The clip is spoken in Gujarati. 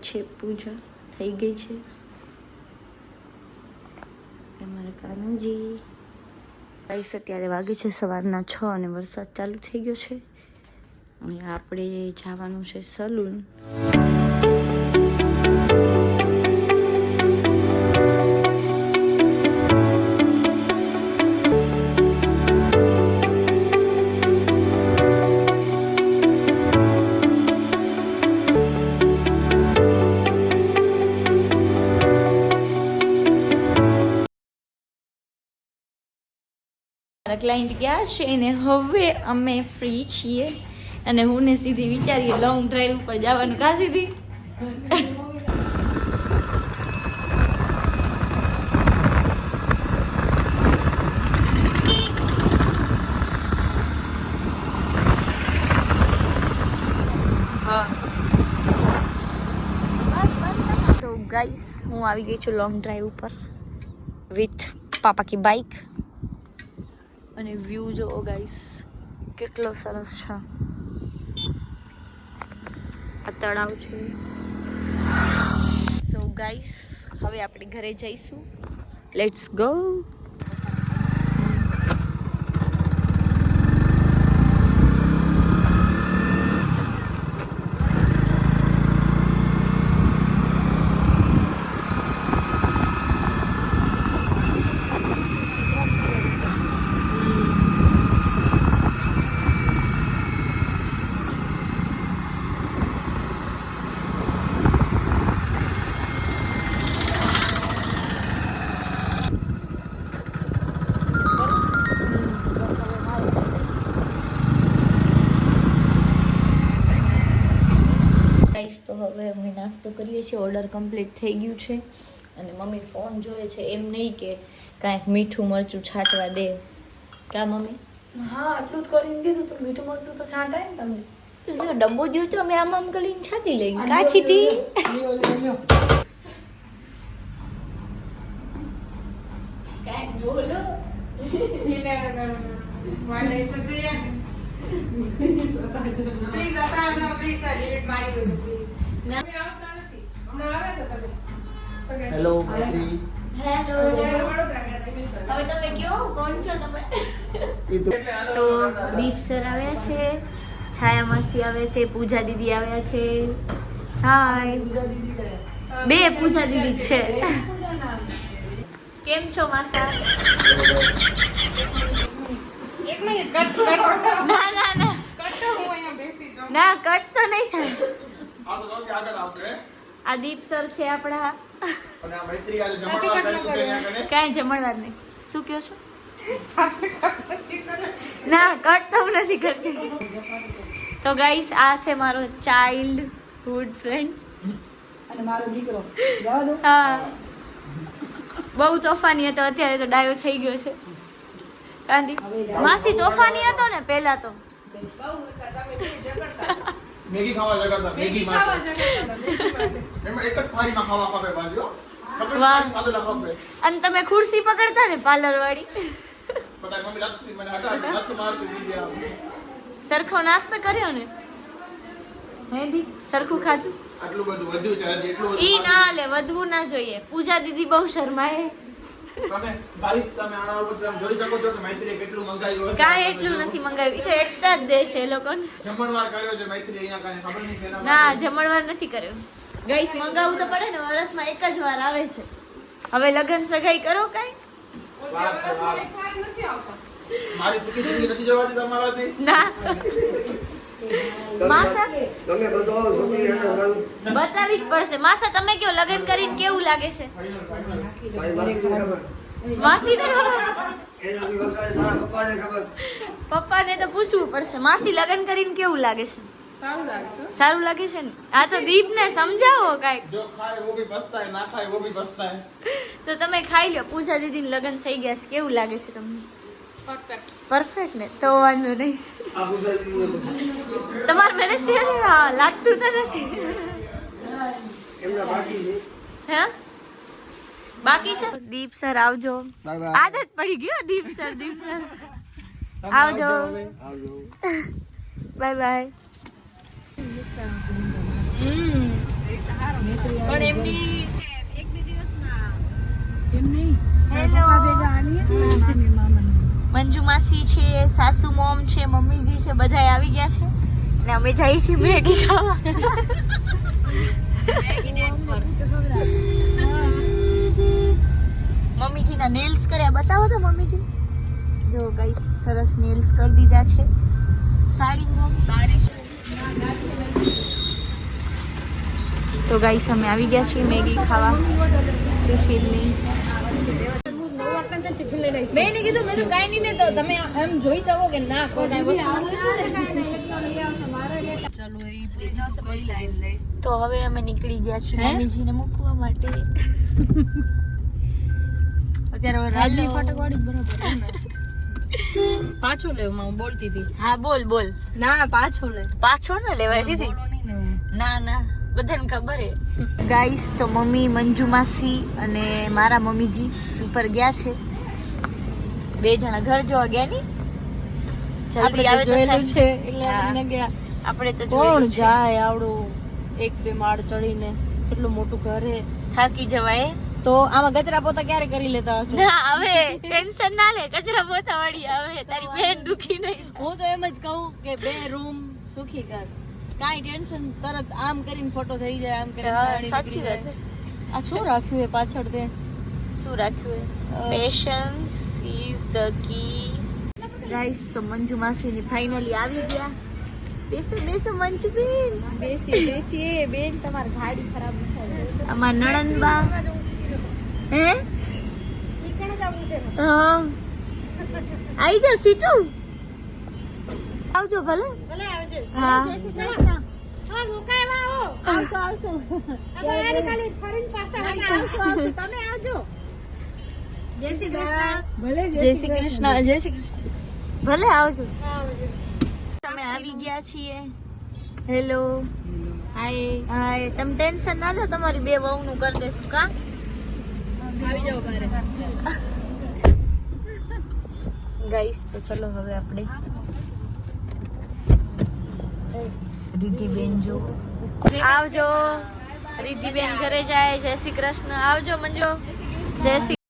છે પૂજા થઈ ગઈ છે. અમારા કાનુજી ગાઈસ અત્યારે વાગે છે સવારના 6 અને વરસાદ ચાલુ થઈ ગયો છે. અને આપણે જવાનું છે સલૂન. ક્લાયન્ટ ગયા છે ને હવે અમે ફ્રી છીએ અને હું ને સીધી વિચારીએ લોંગ ડ્રાઈવ ઉપર જવાનું. કા સીધી તો ગાઈસ હું આવી ગઈ છું લોંગ ડ્રાઈવ ઉપર વિથ પાપા કી બાઇક. અને વ્યૂ જોવો ગાઈસ કેટલો સરસ છે. આ તળાવ છે. સો ગાઈસ હવે આપણે ઘરે જઈશું. Let's go. તો હવે અમે નાસ્તો કરીએ છીએ. ઓર્ડર કમ્પ્લીટ થઈ ગયું છે અને મમ્મી ફોન જોઈએ છે. એમ નહીં કે કાંઈક મીઠું મરચું છાંટવા દે. કા મમ્મી? હા આટલું જ કરીને દીધું તો મીઠું મરચું તો છાંટાય ને તમને. તો જો ડબ્બો દ્યો તો અમે આમ કરીને છાંટી લઈએ. કા છીટી કાંઈ બોલો. હેલો મૈત્રી. હેલો. હવે તમે કયો કોણ છો તમે? તો દીપ સર આવ્યા છે, છાયા માસી આવે છે, પૂજા દીદી આવ્યા છે. હાય. બે પૂજા દીદી છે. કેમ છો માસા? ના ના ના ના કટ તો નહીં થાય. આ દીપ સર છે આપણા. કાંઈ જમણવાર નહીં. શું કહો છો? ના કટ તો હું નથી કરતી. તો ગાઈસ આ છે મારો ચાઇલ્ડહુડ ફ્રેન્ડ અને મારો દીકરો. હા બહુ તોફાની હતો. અત્યારે તો ડાયો થઈ ગયો છે. કાંદી માસી તોફાની હતો ને પેલા તો. મેગી ખાવા જગડતા. મેગી માટે એમાં એક જ થાળીમાં ખાવા ખાવે બાજુ. વાહ. પાદો લખાવે. અને તમે ખુરશી પકડતા ને પાર્લર વાળી. પતા મમ્મી લાગતી મને હટાડી લાત મારતી દીધી. સરખો નાસ્તો કર્યો ને? હે દી સરખું ખાધું? આટલું બધું વધ્યું છે હજી એટલું. ઈ ના લે, વધવું ના જોઈએ. પૂજા દીદી બહુ શરમાય. તમે ગાઈસ તમે આના ઉપર તમે જોઈ શકો છો કે મૈત્રીએ કેટલું મંગાવ્યું હશે. કાંઈ એટલું નથી મંગાવ્યું. ઈ તો એક્સ્ટ્રા જ દેશે એ લોકોને. જમણવાર કર્યો છે મૈત્રી અહીંયા કાંઈ ખબર નહીં કેના. ના જમણવાર નથી કર્યો. ગાઈસ મંગાવવું તો પડે ને. વર્ષમાં એક જ વાર આવે છે. હવે લગન સગાઈ કરો કાંઈ. મારી સુખી જિંદગી નથી જવાતી તમારાથી. ના માસા તમે બતાવો છોકરી એને બતાવી જ પડશે. માસા તમે કયો લગન કરીને કેવું લાગે છે? ભાઈ મારી ખબર માસીને ખબર? એનાથી વગાડે તારા પપ્પાને ખબર. પપ્પાને તો પૂછવું પડશે. માસી લગન કરીને કેવું લાગે છે? સારું લાગે છે ને? આ તો દીપને સમજાવો કાંઈક. જો ખાય વો ભી બસતા હે, ના ખાય વો ભી બસતા હે. તો તમે ખાઈ લો. પૂજા દીદીને લગન થઈ ગયા છે. કેવું લાગે છે તમને? પરફેક્ટ ને? તો વાંધો નહીં. આ પૂછાય તમારે મેરેજ થયા છે? હા લાગતું તો નથી. એમના બાકી છે. હે બાકી છે? દીપ સર આવજો. આદત પડી ગઈ દીપ સર. દીપ સર આવજો. આવજો. Bye bye. પણ એમની એમ નહીં હેલો ભેગા આલીએ મંજુ માસી છે, સાસુ મોમ છે, મમ્મીજી છે, બધા આવી ગયા છે અને અમે જઈએ છીએ મેગી ખાવા. મમ્મીજીના નેલ્સ કર્યા, બતાવો તો મમ્મીજી. જો ગાઈસ સરસ નેલ્સ કરી દીધા છે. સાડીમાં તો ગાઈસ અમે આવી ગયા છીએ મેગી ખાવા. ટિફિનની મેં કીધું મેં તો કાંઈ નહીં ને, તો તમે એમ જોઈ શકો કે ના કોઈ કાંઈ વસ્તુ. તો હવે અમે નીકળી ગયા છીએ મમ્મીજીને મૂકવા માટે. અત્યારે રાજવી ફાટકવાળી બરાબર પાછો લેવ હું બોલતી હતી. હા બોલ બોલ. ના પાછો લે. પાછો ન લેવાય સીધી. ના ના બધાને ખબર હે. ગાઈસ તો મમ્મી મંજુ માસી અને મારા મમ્મીજી ઉપર ગયા છે. બે જણા ઘર જોવા ગયા ની. જલ્દી આવે તો જોયેલું થાય. છે એટલે આપણે ગયા. આપણે તો કોણ જોયેલું છે. જાય આવડું 1-2 માળ ચડીને? કેટલું મોટું ઘર હે. થાકી જવાય. તો આમાં કચરા પોતા ક્યારે કરી લેતા હશો? ના હવે ટેન્શન ના લે, કચરા પોતા વાળી આવે. તારી બેન દુખી નહીં. હું તો એમ જ કહું કે 2 રૂમ સુખી ઘર, કાંઈ ટેન્શન, તરત આમ કરીને ફોટો થઈ જાય, આમ કરીને હા, સાડી સાચી નીકળી વાત. જાય. આ શું રાખ્યું એ પાછળ તે? શું રાખ્યું હે? Patience is the key. Guys તો મંજુ માસીની ફાઇનલી આવી ગયા. બેસો બેસો મંજુ બેન. બેસીએ બેન, તમારી ગાડી ખરાબ છે. અમાર નણંદબા હે હા આવી જા સીટુ. આવજો ભલે ભલે આવજો. હા જય શ્રી કૃષ્ણ. હા રોકાવા આવો. આવશો અમારે ખાલી ફરીન પાછા આવશો. તમે આવજો. જય શ્રી કૃષ્ણ. ભલે જય શ્રી કૃષ્ણ. જય શ્રી કૃષ્ણ. ભલે આવજો. તમે આવી ગયા છીએ. હેલો હાય હાય. તમે ટેન્શન ના લો, તમારી 2 વહુનું કરી દેશું. કા આવી જાઓ બારે. ગાઈસ તો ચલો હવે આપણે રિદ્ધિબેન જો આવજો. રિદ્ધિબેન ઘરે જાય. જય શ્રી કૃષ્ણ. આવજો મંજો. જય શ્રી